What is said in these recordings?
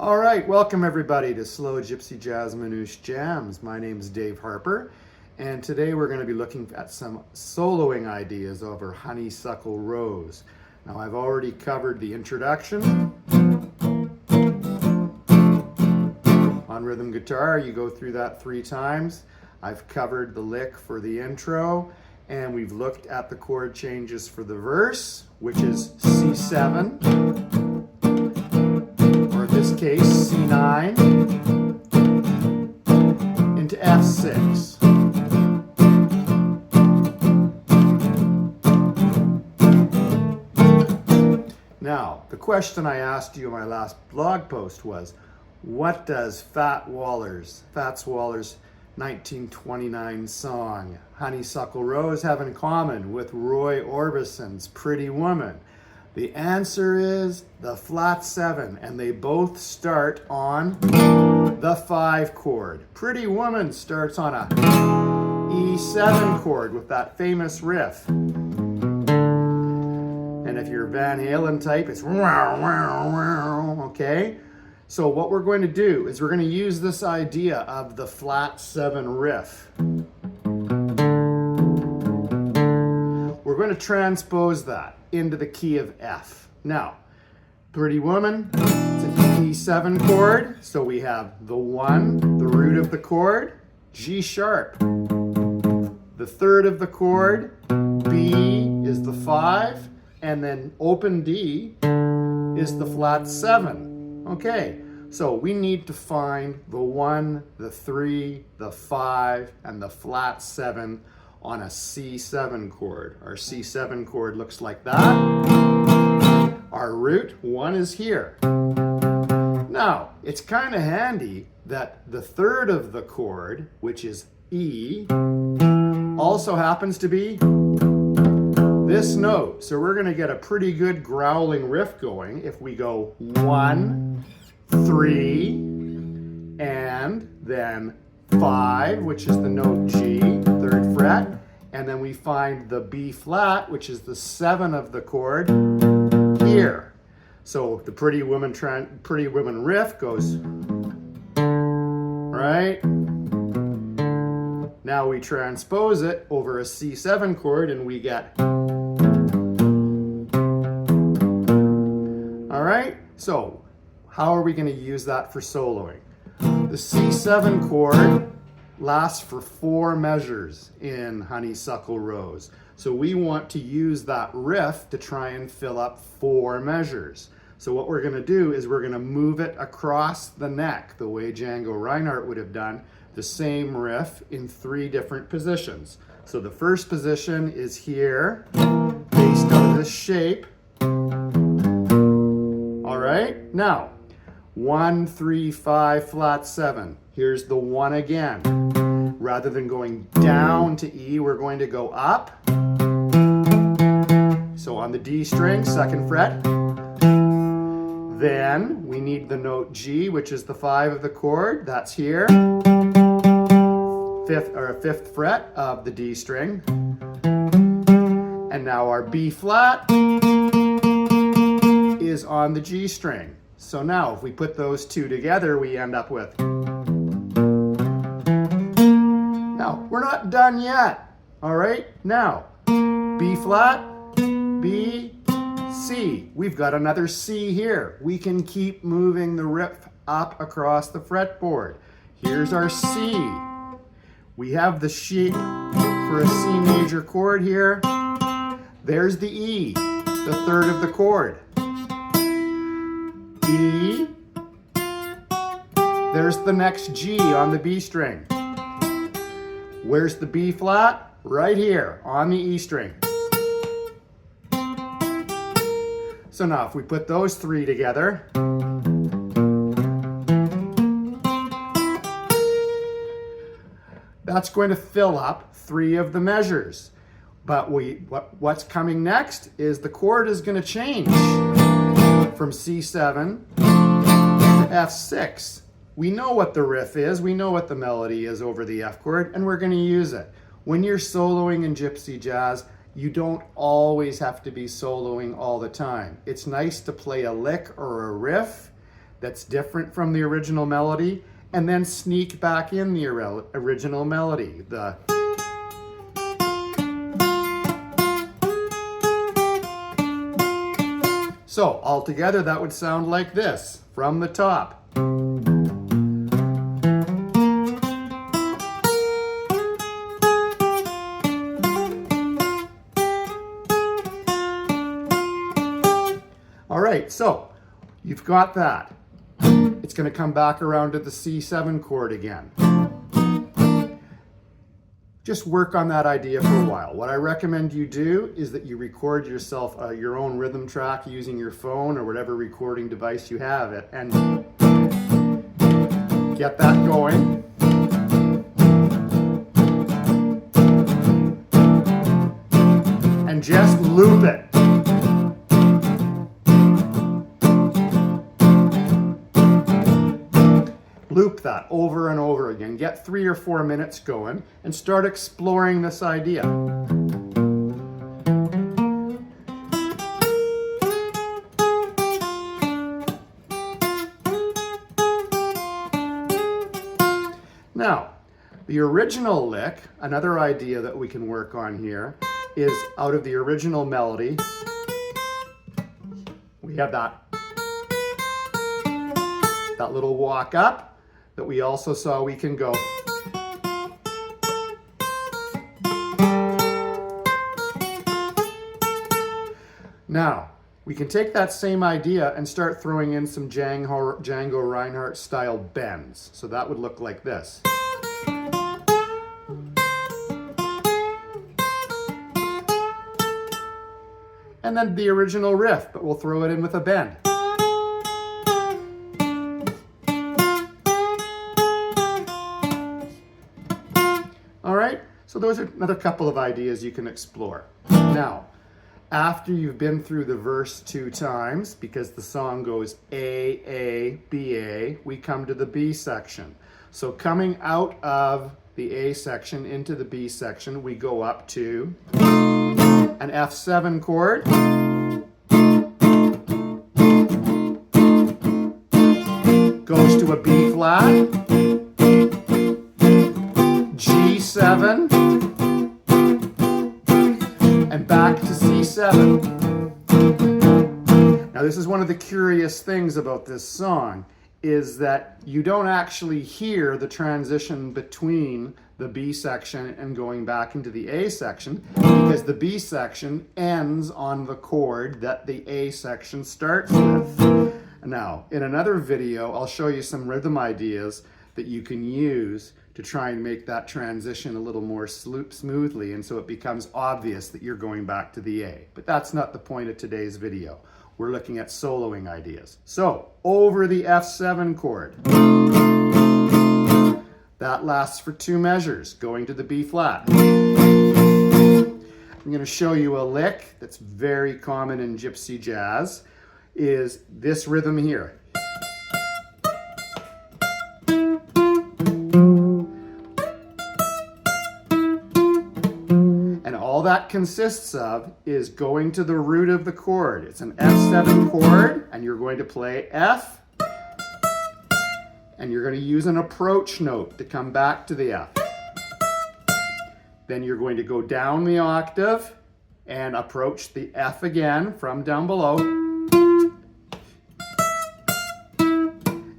All right, welcome everybody to Slow Gypsy Jazz Manouche Jams. My name is Dave Harper, and today we're going to be looking at some soloing ideas over Honeysuckle Rose. Now, I've already covered the introduction. On rhythm guitar, you go through that 3 times. I've covered the lick for the intro, and we've looked at the chord changes for the verse, which is C7, or in this case, C9, into F6. Now, the question I asked you in my last blog post was, what does Fats Waller's 1929 song, Honeysuckle Rose, have in common with Roy Orbison's Pretty Woman? The answer is the flat 7, and they both start on the 5 chord. Pretty Woman starts on a E7 chord with that famous riff. And if you're Van Halen type, it's wow, wow, wow, okay? So what we're going to do is we're going to use this idea of the flat 7 riff. We're going to transpose that into the key of F. Now, Pretty Woman, it's an E7 chord, so we have the 1, the root of the chord, G sharp. The third of the chord, B, is the 5, and then open D is the flat 7. Okay, so we need to find the 1, the 3, the 5, and the flat 7 on a C7 chord. Our C7 chord looks like that. Our root 1 is here. Now, it's kind of handy that the third of the chord, which is E, also happens to be this note. So we're going to get a pretty good growling riff going if we go 1, 3, and then 5, which is the note G, 3rd fret, and then we find the B flat, which is the 7 of the chord, here. So the Pretty Woman riff goes, right? Now we transpose it over a C7 chord and we get, all right? So how are we going to use that for soloing? The C7 chord lasts for 4 measures in Honeysuckle Rose. So we want to use that riff to try and fill up 4 measures. So what we're going to do is we're going to move it across the neck, the way Django Reinhardt would have done the same riff in 3 different positions. So the first position is here, based on this shape. All right, now 1, 3, 5, flat 7. Here's the 1 again. Rather than going down to E, we're going to go up. So on the D string, 2nd fret. Then we need the note G, which is the 5 of the chord. That's here. 5th fret of the D string. And now our B flat is on the G string. So now if we put those 2 together, we end up with. Now, we're not done yet. All right, now B flat, B, C. We've got another C here. We can keep moving the riff up across the fretboard. Here's our C. We have the shape for a C major chord here. There's the E, the 3rd of the chord. E. There's the next G on the B string. Where's the B flat? Right here on the E string. So now if we put those 3 together, that's going to fill up 3 of the measures. But what's coming next is the chord is going to change from C7 to F6. We know what the riff is, we know what the melody is over the F chord, and we're going to use it. When you're soloing in gypsy jazz, you don't always have to be soloing all the time. It's nice to play a lick or a riff that's different from the original melody, and then sneak back in the original melody. So altogether that would sound like this from the top. All right, so you've got that. It's going to come back around to the C7 chord again. Just work on that idea for a while. What I recommend you do is that you record yourself your own rhythm track using your phone or whatever recording device you have it, and get that going. And just loop it. Loop that over and over again. Get 3 or 4 minutes going and start exploring this idea. Now, the original lick, another idea that we can work on here, is out of the original melody. We have that little walk up that we also saw we can go. Now, we can take that same idea and start throwing in some Django Reinhardt style bends. So that would look like this. And then the original riff, but we'll throw it in with a bend. So those are another couple of ideas you can explore. Now, after you've been through the verse 2 times, because the song goes A, B, A, we come to the B section. So coming out of the A section into the B section, we go up to an F7 chord, goes to a B flat, G7, and back to C7. Now this is one of the curious things about this song, is that you don't actually hear the transition between the B section and going back into the A section, because the B section ends on the chord that the A section starts with. Now, in another video, I'll show you some rhythm ideas that you can use to try and make that transition a little more smoothly, and so it becomes obvious that you're going back to the A. But that's not the point of today's video. We're looking at soloing ideas. So, over the F7 chord. That lasts for 2 measures, going to the B flat. I'm going to show you a lick that's very common in gypsy jazz, is this rhythm here. That consists of is going to the root of the chord. It's an F7 chord, and you're going to play F, and you're going to use an approach note to come back to the F. Then you're going to go down the octave and approach the F again from down below,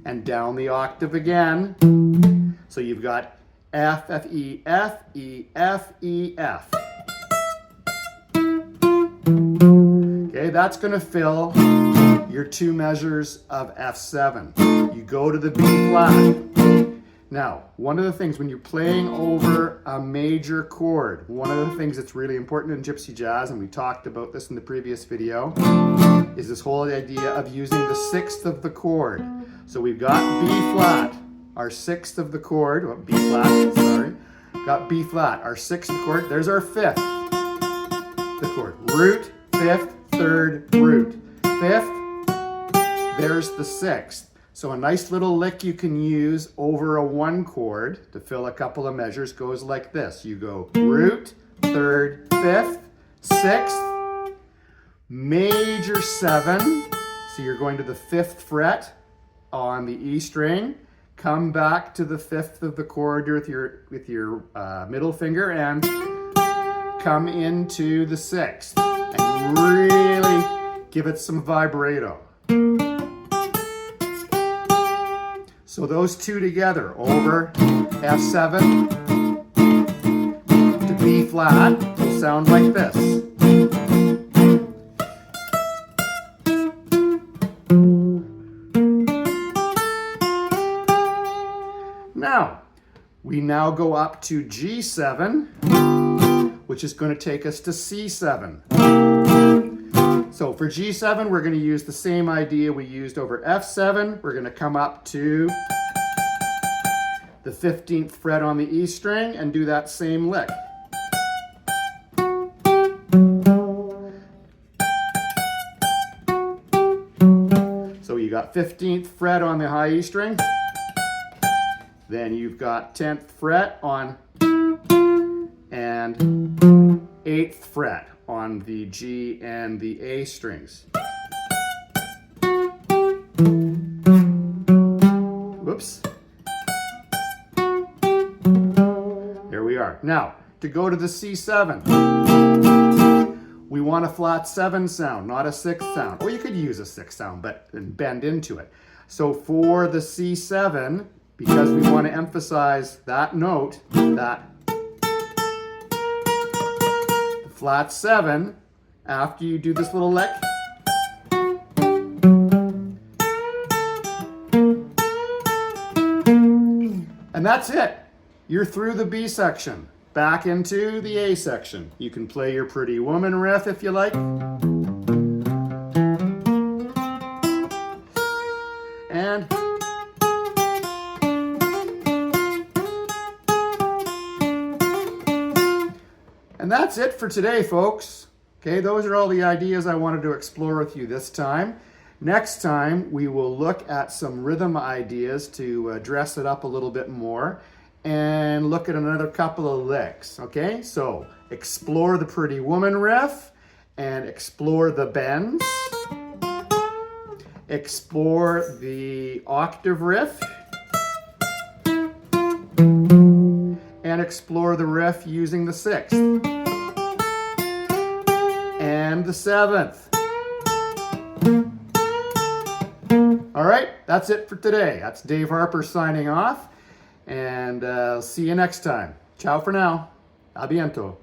and down the octave again. So you've got F, F, E, F, E, F, E, F. Okay, that's going to fill your 2 measures of F7. You go to the B flat. Now, one of the things when you're playing over a major chord, one of the things that's really important in gypsy jazz, and we talked about this in the previous video, is this whole idea of using the 6th of the chord. So we've got B flat, our 6th of the chord, or B flat, sorry. Got B flat, our 6th chord. There's our 5th, the chord. Root, 5th, 3rd, root. 5th, there's the 6th. So a nice little lick you can use over a 1 chord to fill a couple of measures goes like this. You go root, 3rd, 5th, 6th, major 7. So you're going to the 5th fret on the E string, come back to the 5th of the chord with your middle finger and come into the 6th and really give it some vibrato. So those two together over F7 to B flat will sound like this. Now, we now go up to G7, which is going to take us to C7. So for G7, we're going to use the same idea we used over F7. We're going to come up to the 15th fret on the E string and do that same lick. So you got 15th fret on the high E string. Then you've got 10th fret on and 8th fret on the G and the A strings. Whoops. There we are. Now, to go to the C7, we want a flat 7 sound, not a 6 sound. Or you could use a 6 sound, but bend into it. So for the C7, because we want to emphasize that note, that flat 7, after you do this little lick, and that's it. You're through the B section, back into the A section. You can play your Pretty Woman riff if you like. And that's it for today, folks. Okay, those are all the ideas I wanted to explore with you this time. Next time, we will look at some rhythm ideas to dress it up a little bit more and look at another couple of licks, okay? So, explore the Pretty Woman riff and explore the bends. Explore the octave riff. And explore the riff using the 6th and the 7th. All right, that's it for today. That's Dave Harper signing off, and see you next time. Ciao for now. A biento.